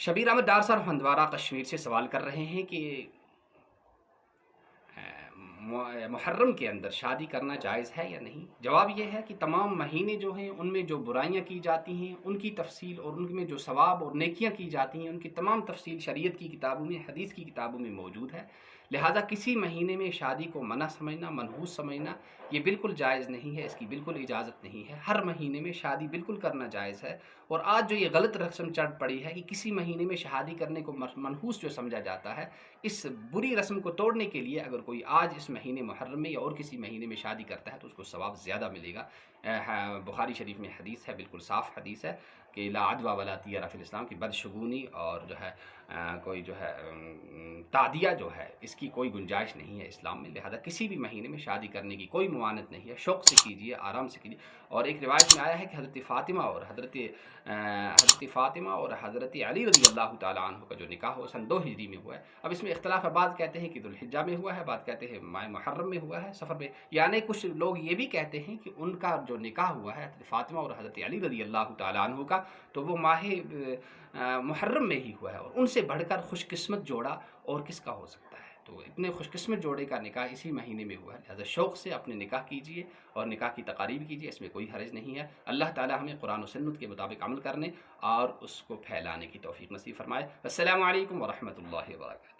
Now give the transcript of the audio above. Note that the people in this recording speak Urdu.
شبیر احمد ڈار صاحب ہندوارہ کشمیر سے سوال کر رہے ہیں کہ محرم کے اندر شادی کرنا جائز ہے یا نہیں؟ جواب یہ ہے کہ تمام مہینے جو ہیں ان میں جو برائیاں کی جاتی ہیں ان کی تفصیل اور ان میں جو ثواب اور نیکیاں کی جاتی ہیں ان کی تمام تفصیل شریعت کی کتابوں میں، حدیث کی کتابوں میں موجود ہے۔ لہٰذا کسی مہینے میں شادی کو منع سمجھنا، منحوس سمجھنا یہ بالکل جائز نہیں ہے، اس کی بالکل اجازت نہیں ہے۔ ہر مہینے میں شادی بالکل کرنا جائز ہے۔ اور آج جو یہ غلط رسم چڑھ پڑی ہے کہ کسی مہینے میں شادی کرنے کو منحوس جو سمجھا جاتا ہے، اس بری رسم کو توڑنے کے لیے اگر کوئی آج اس مہینے محرم میں یا اور کسی مہینے میں شادی کرتا ہے تو اس کو ثواب زیادہ ملے گا۔ بخاری شریف میں حدیث ہے، بالکل صاف حدیث ہے کہ لا عدوى ولا طیرہ فی الاسلام کی بدشگونی اور جو ہے کوئی جو ہے تعدیہ جو ہے اس کی کوئی گنجائش نہیں ہے اسلام میں۔ لہذا کسی بھی مہینے میں شادی کرنے کی کوئی ممانعت نہیں ہے، شوق سے کیجیے، آرام سے کیجیے۔ اور ایک روایت میں آیا ہے کہ حضرت فاطمہ اور حضرت علی رضی اللہ تعالیٰ عنہ کا جو نکاح ہو سن 2 ہجری میں ہوا ہے۔ اب اس میں اختلاف ہے، بعض کہتے ہیں کہ ذوالحجہ میں ہوا ہے، بعض کہتے ہیں ماہ محرم میں ہوا ہے، سفر میں، یعنی کچھ لوگ یہ بھی کہتے ہیں کہ ان کا جو نکاح ہوا ہے حضرت فاطمہ اور حضرت علی رضی اللہ تعالیٰ عنہ کا تو وہ ماہ محرم میں ہی ہوا ہے، اور ان سے بڑھ کر خوش قسمت جوڑا اور کس کا ہو سکتا ہے؟ تو اتنے خوش قسمت جوڑے کا نکاح اسی مہینے میں ہوا ہے، لہذا شوق سے اپنے نکاح کیجیے اور نکاح کی تقاریب کیجیے، اس میں کوئی حرج نہیں ہے۔ اللہ تعالی ہمیں قرآن و سنت کے مطابق عمل کرنے اور اس کو پھیلانے کی توفیق نصیب فرمائے۔ السلام علیکم ورحمۃ اللہ وبرکاتہ۔